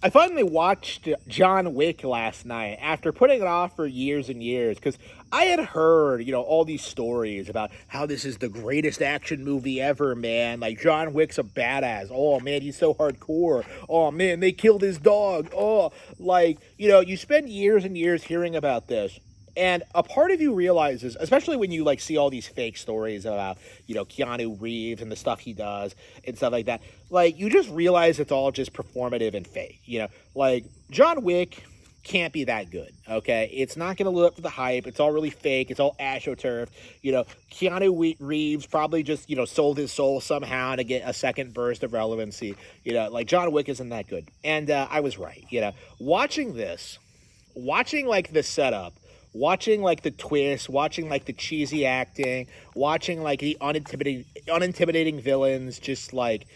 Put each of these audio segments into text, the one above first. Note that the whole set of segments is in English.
I finally watched John Wick last night after putting it off for years and years because I had heard, all these stories about how this is the greatest action movie ever, man. Like, John Wick's a badass. Oh, man, he's so hardcore. Oh, man, they killed his dog. Oh, like, you spend years and years hearing about this. And a part of you realizes, especially when you like see all these fake stories about, Keanu Reeves and the stuff he does and stuff like that, like you just realize it's all just performative and fake. Like John Wick can't be that good. Okay, it's not going to live up to the hype. It's all really fake. It's all astroturf. Keanu Reeves probably just sold his soul somehow to get a second burst of relevancy. Like John Wick isn't that good, and I was right. Watching this, watching like the setup, watching like the twist, watching like the cheesy acting, watching like the unintimidating villains just like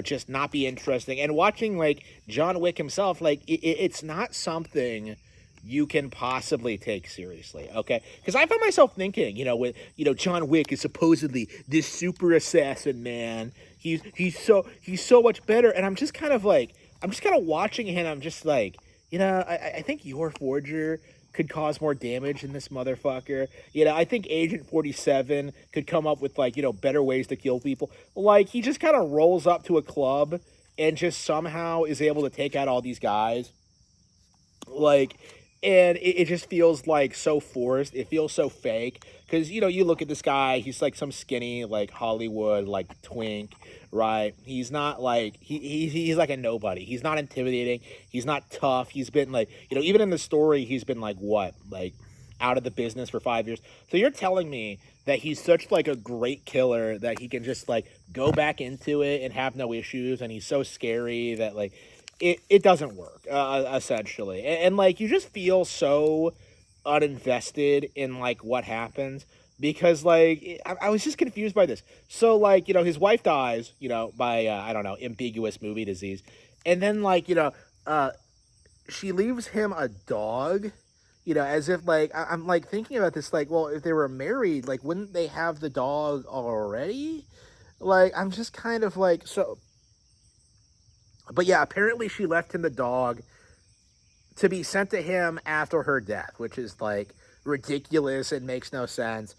just not be interesting, and watching like John Wick himself, like it's not something you can possibly take seriously, okay? Because I found myself thinking, with John Wick is supposedly this super assassin man. He's so much better, and I'm just kind of watching him. I'm just like, I think your Forger could cause more damage than this motherfucker. I think Agent 47 could come up with like, better ways to kill people. Like he just kind of rolls up to a club and just somehow is able to take out all these guys. Like, and it just feels like so forced. It feels so fake because you look at this guy. He's like some skinny like Hollywood like twink, right? He's not like he's like a nobody. He's not intimidating. He's not tough. He's been like even in the story he's been like what like out of the business for 5 years. So you're telling me that he's such like a great killer that he can just like go back into it and have no issues, and he's so scary that like it doesn't work, essentially. And like you just feel so uninvested in like what happens because like I was just confused by this. So like his wife dies by I don't know, ambiguous movie disease, and then like uh she leaves him a dog, as if like I'm like thinking about this like, well, if they were married, like wouldn't they have the dog already? Like I'm just kind of like so. But yeah, apparently she left him the dog to be sent to him after her death, which is like ridiculous and makes no sense.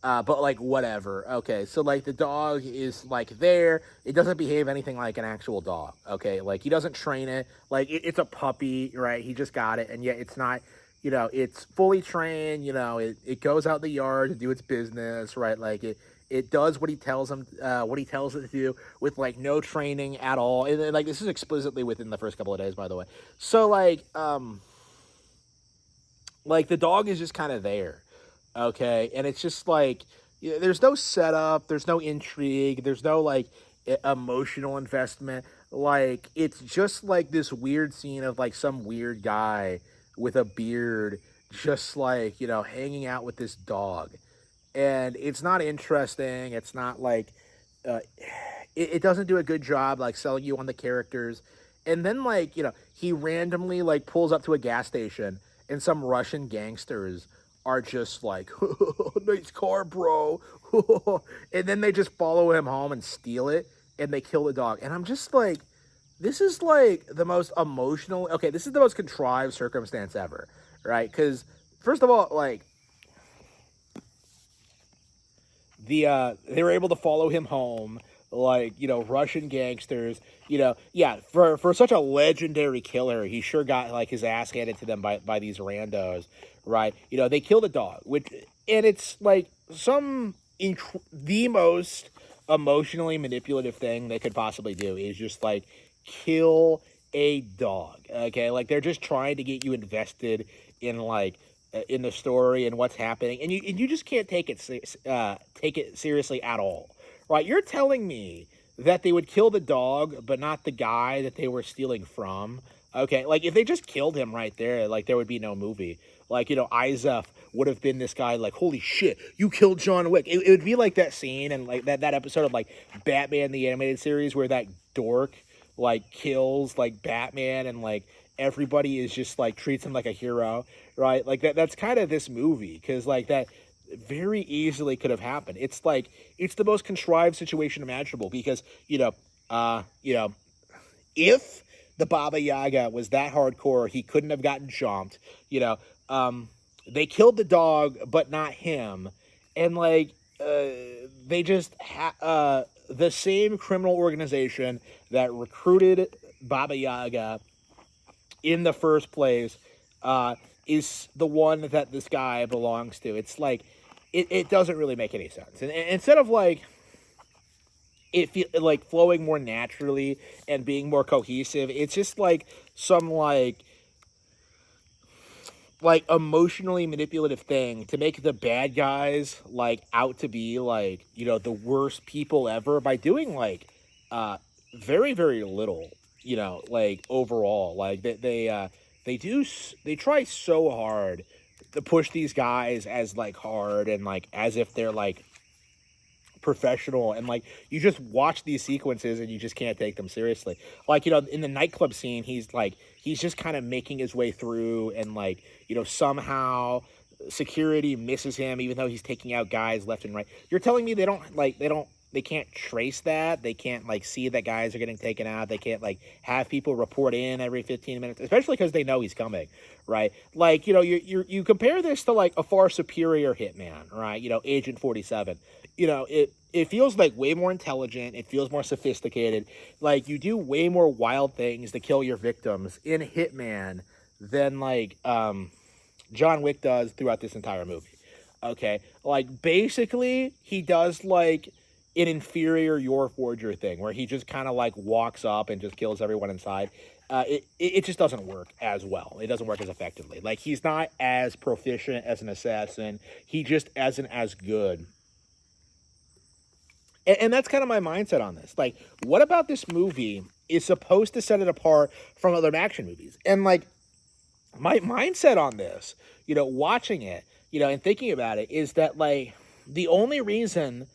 But like whatever. Okay, so like the dog is like there. It doesn't behave anything like an actual dog. Okay, like he doesn't train it. Like it's a puppy, right? He just got it, and yet it's not. It's fully trained. It goes out in the yard to do its business, right? Like it does what he tells him, what he tells it to do, with like no training at all. And like this is explicitly within the first couple of days, by the way. So like the dog is just kind of there, okay, and it's just like there's no setup, there's no intrigue, there's no like emotional investment. Like it's just like this weird scene of like some weird guy with a beard, just like hanging out with this dog, and it's not interesting. It's not like uh, it doesn't do a good job like selling you on the characters. And then like he randomly like pulls up to a gas station, and some Russian gangsters are just like, nice car, bro. And then they just follow him home and steal it, and they kill the dog. And I'm just like, this is like the most emotional. Okay, this is the most contrived circumstance ever, right? Because first of all, like they were able to follow him home, like Russian gangsters. Yeah, for such a legendary killer, he sure got like his ass handed to them by these randos, right? They killed a dog, which, and it's like the most emotionally manipulative thing they could possibly do is just like kill a dog. Okay, like they're just trying to get you invested in like in the story and what's happening, and you just can't take it seriously at all, right? You're telling me that they would kill the dog, but not the guy that they were stealing from. Okay, like if they just killed him right there, like there would be no movie. Like Izef would have been this guy, like holy shit, you killed John Wick. It would be like that scene and like that episode of like Batman the animated series where that dork like kills like Batman, and like everybody is just like treats him like a hero, right? Like that's kind of this movie, because like that very easily could have happened. It's like it's the most contrived situation imaginable because you know if the Baba Yaga was that hardcore he couldn't have gotten chomped. You know, they killed the dog, but not him, and like they just the same criminal organization that recruited Baba Yaga in the first place uh, is the one that this guy belongs to. It's like it doesn't really make any sense. And instead of like it feel like flowing more naturally and being more cohesive, it's just like some like emotionally manipulative thing to make the bad guys like out to be like, you know, the worst people ever by doing like uh very very little, you know, like overall. Like they try so hard to push these guys as like hard and like as if they're like professional, and like you just watch these sequences and you just can't take them seriously. Like, you know, in the nightclub scene, he's just kind of making his way through, and like, you know, somehow security misses him even though he's taking out guys left and right. You're telling me they can't trace that, they can't like see that guys are getting taken out, they can't like have people report in every 15 minutes, especially because they know he's coming, right? Like, you know, you compare this to like a far superior hitman, right? You know, Agent 47. You know, it feels like way more intelligent, it feels more sophisticated. Like, you do way more wild things to kill your victims in Hitman than like John Wick does throughout this entire movie. Okay, like basically he does like an inferior Your Forger thing where he just kind of like walks up and just kills everyone inside. It just doesn't work as well. It doesn't work as effectively. Like, he's not as proficient as an assassin. He just isn't as good. And that's kind of my mindset on this. Like, what about this movie is supposed to set it apart from other action movies? And like, my mindset on this, you know, watching it, you know, and thinking about it is that like the only reason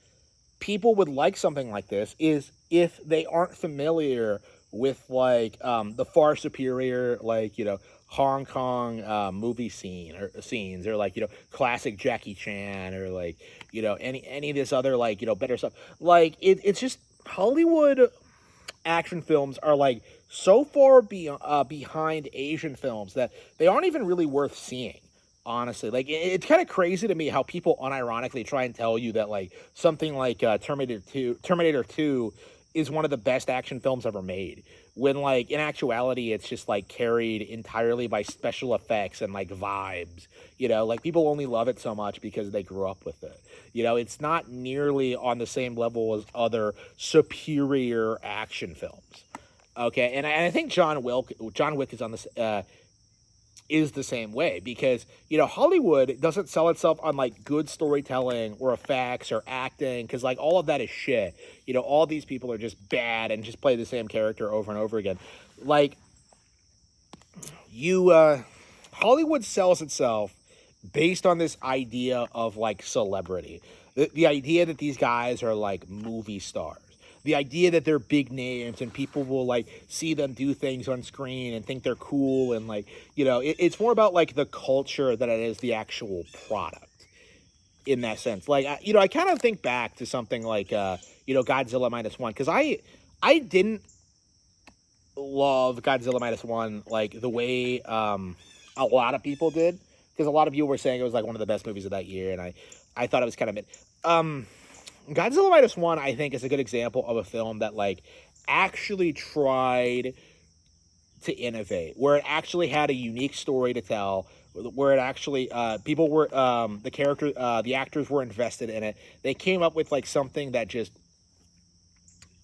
people would like something like this is if they aren't familiar with like the far superior, like, you know, Hong Kong movie scene or scenes, or like, you know, classic Jackie Chan, or like, you know, any of this other like, you know, better stuff. Like it's just Hollywood action films are like so far behind Asian films that they aren't even really worth seeing. Honestly, like it's kind of crazy to me how people unironically try and tell you that like something like Terminator 2 is one of the best action films ever made, when like in actuality it's just like carried entirely by special effects and like vibes. You know, like people only love it so much because they grew up with it. You know, it's not nearly on the same level as other superior action films. Okay, and I think John Wick is on this is the same way, because, you know, Hollywood doesn't sell itself on like good storytelling or effects or acting, because like all of that is shit. You know, all these people are just bad and just play the same character over and over again. Like, you Hollywood sells itself based on this idea of like celebrity, the idea that these guys are like movie stars, the idea that they're big names and people will like see them do things on screen and think they're cool, and like, you know, it's more about like the culture than it is the actual product in that sense. Like, you know, I kind of think back to something like you know, Godzilla minus one, because I didn't love Godzilla minus one like the way a lot of people did, because a lot of people were saying it was like one of the best movies of that year, and I thought it was kind of mid. Godzilla minus one, I think, is a good example of a film that like actually tried to innovate, where it actually had a unique story to tell, where it actually people were the actors were invested in it. They came up with like something that just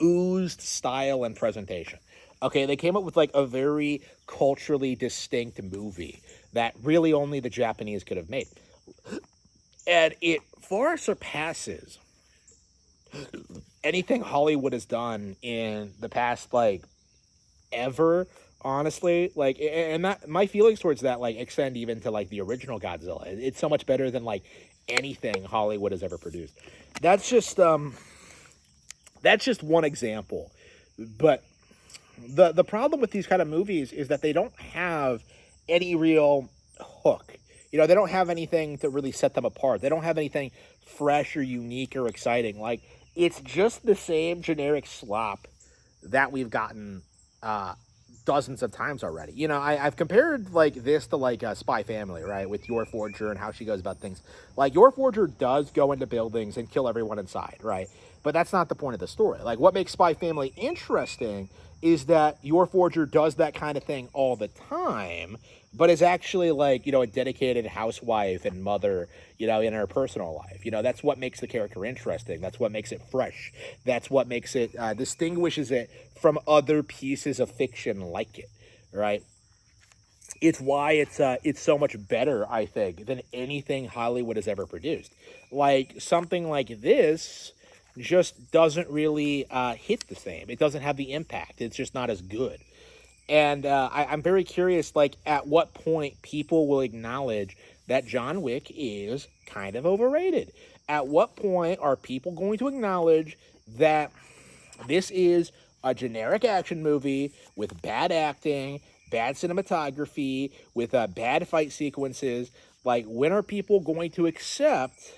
oozed style and presentation. Okay, they came up with like a very culturally distinct movie that really only the Japanese could have made. And it far surpasses anything Hollywood has done in the past, like, ever, honestly. Like, and that, my feelings towards that like extend even to like the original Godzilla. It's so much better than like anything Hollywood has ever produced. That's just one example. But the problem with these kind of movies is that they don't have any real hook. You know, they don't have anything to really set them apart. They don't have anything fresh or unique or exciting. Like, it's just the same generic slop that we've gotten dozens of times already. I've compared like this to like a Spy Family, right? With Your Forger and how she goes about things. Like Your Forger does go into buildings and kill everyone inside, right? But that's not the point of the story. Like what makes Spy Family interesting is that Your Forger does that kind of thing all the time, but is actually like, a dedicated housewife and mother, in her personal life. That's what makes the character interesting. That's what makes it fresh. That's what makes it, distinguishes it from other pieces of fiction like it, right? It's why it's so much better, I think, than anything Hollywood has ever produced. Like something like this just doesn't really hit the same. It doesn't have the impact. It's just not as good. And I'm very curious, like, at what point people will acknowledge that John Wick is kind of overrated. At what point are people going to acknowledge that this is a generic action movie with bad acting, bad cinematography, with bad fight sequences? Like, when are people going to accept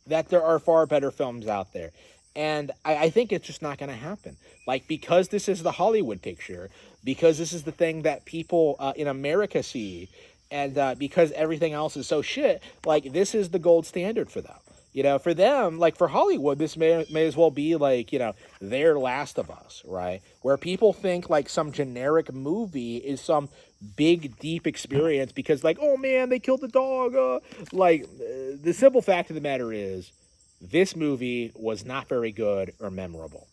that there are far better films out there? And I think it's just not going to happen. Like, because this is the Hollywood picture, because this is the thing that people in America see, and because everything else is so shit, like, this is the gold standard for them. For them, like for Hollywood, this may as well be like, their Last of Us, right? Where people think like some generic movie is some big, deep experience because like, oh man, they killed the dog. The simple fact of the matter is, this movie was not very good or memorable.